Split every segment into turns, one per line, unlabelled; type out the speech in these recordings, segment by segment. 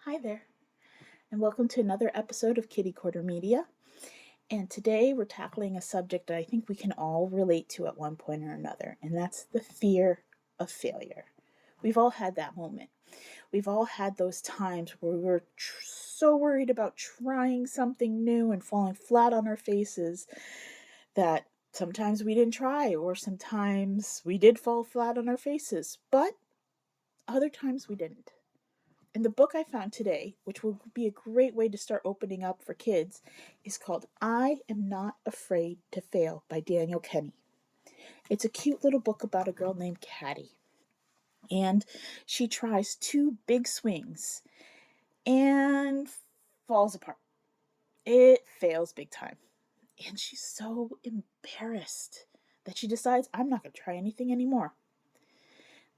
Hi there, and welcome to another episode of Kiddie Korner Media. And today we're tackling a subject that I think we can all relate to at one point or another, and that's the fear of failure. We've all had that moment. We've all had those times where we were so worried about trying something new and falling flat on our faces that sometimes we didn't try, or sometimes we did fall flat on our faces, but other times we didn't. And the book I found today, which will be a great way to start opening up for kids, is called I Am Not Afraid to Fail by Daniel Kenney. It's a cute little book about a girl named Caddy. And she tries two big swings and falls apart. It fails big time. And she's so embarrassed that she decides, I'm not going to try anything anymore.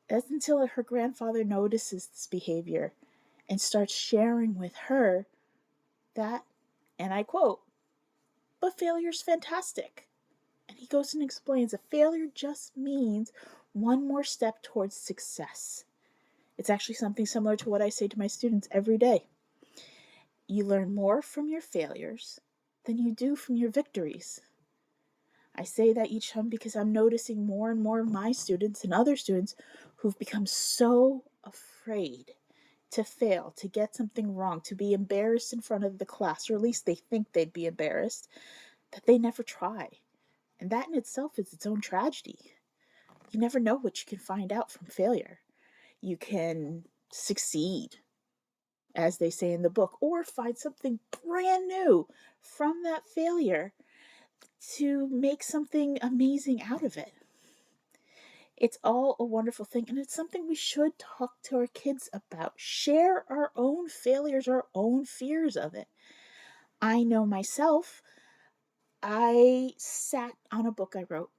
That's until her grandfather notices this behavior and starts sharing with her that, and I quote, but failure's fantastic. And he goes and explains that failure just means one more step towards success. It's actually something similar to what I say to my students every day. You learn more from your failures than you do from your victories. I say that each time because I'm noticing more and more of my students and other students who've become so afraid to fail, to get something wrong, to be embarrassed in front of the class, or at least they think they'd be embarrassed, that they never try. And that in itself is its own tragedy. You never know what you can find out from failure. You can succeed, as they say in the book, or find something brand new from that failure to make something amazing out of it. It's all a wonderful thing, and it's something we should talk to our kids about. Share our own failures, our own fears of it. I know myself, I sat on a book I wrote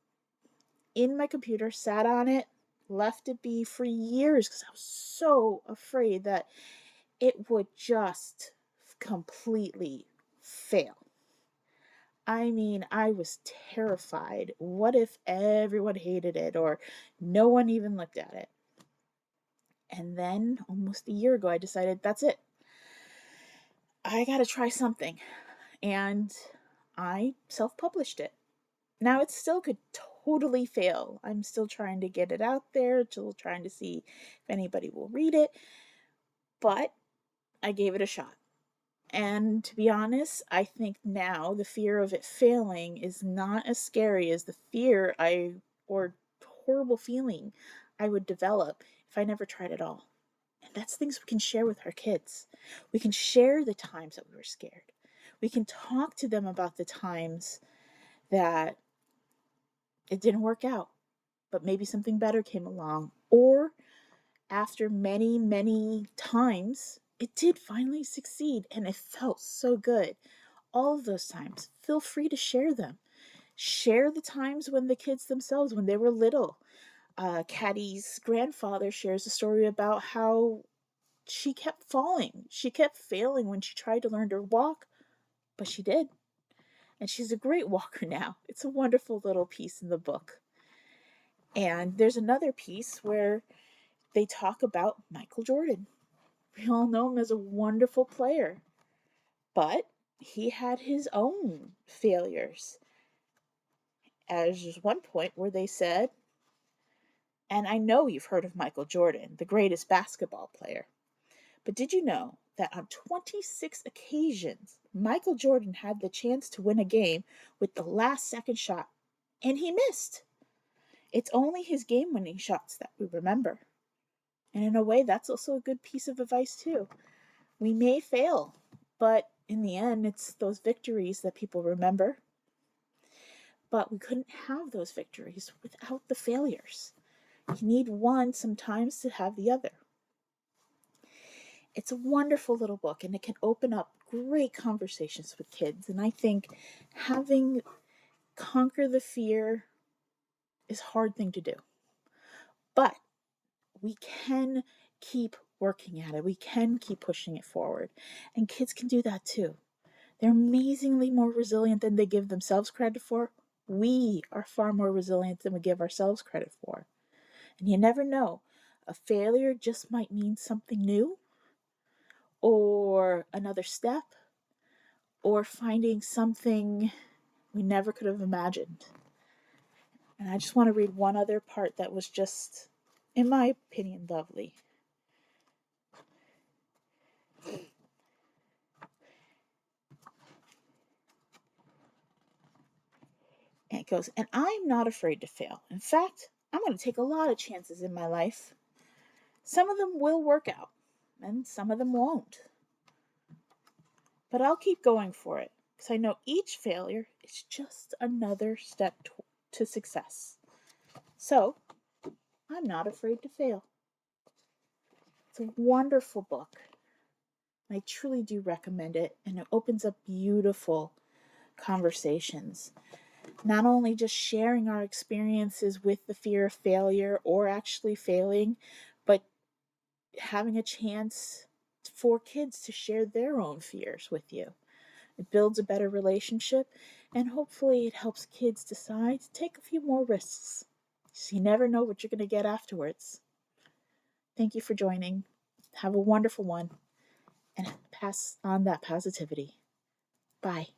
in my computer, sat on it, left it be for years because I was so afraid that it would just completely fail. I mean, I was terrified. What if everyone hated it or no one even looked at it? And then almost a year ago, I decided that's it. I got to try something. And I self published it. Now, it still could totally fail. I'm still trying to get it out there, still trying to see if anybody will read it. But I gave it a shot. And to be honest, I think now the fear of it failing is not as scary as the fear or horrible feeling I would develop if I never tried at all. And that's things we can share with our kids. We can share the times that we were scared. We can talk to them about the times that it didn't work out, but maybe something better came along. Or after many, many times, it did finally succeed and it felt so good. All of those times, feel free to share them. Share the times when the kids themselves, when they were little. Caddie's grandfather shares a story about how she kept falling. She kept failing when she tried to learn to walk, but she did. And she's a great walker now. It's a wonderful little piece in the book. And there's another piece where they talk about Michael Jordan. We all know him as a wonderful player, but he had his own failures. As there's one point where they said, and I know you've heard of Michael Jordan, the greatest basketball player, but did you know that on 26 occasions, Michael Jordan had the chance to win a game with the last second shot, and he missed? It's only his game winning shots that we remember. And in a way, that's also a good piece of advice, too. We may fail, but in the end, it's those victories that people remember. But we couldn't have those victories without the failures. You need one sometimes to have the other. It's a wonderful little book, and it can open up great conversations with kids. And I think having conquer the fear is a hard thing to do. But we can keep working at it. We can keep pushing it forward. And kids can do that too. They're amazingly more resilient than they give themselves credit for. We are far more resilient than we give ourselves credit for. And you never know. A failure just might mean something new, or another step, or finding something we never could have imagined. And I just want to read one other part that was just, in my opinion, lovely. And it goes, and I'm not afraid to fail. In fact, I'm going to take a lot of chances in my life. Some of them will work out, and some of them won't. But I'll keep going for it, because I know each failure is just another step to success. So, I'm not afraid to fail. It's a wonderful book. I truly do recommend it, and it opens up beautiful conversations. Not only just sharing our experiences with the fear of failure or actually failing, but having a chance for kids to share their own fears with you. It builds a better relationship, and hopefully it helps kids decide to take a few more risks. So you never know what you're going to get afterwards. Thank you for joining. Have a wonderful one, and pass on that positivity. Bye.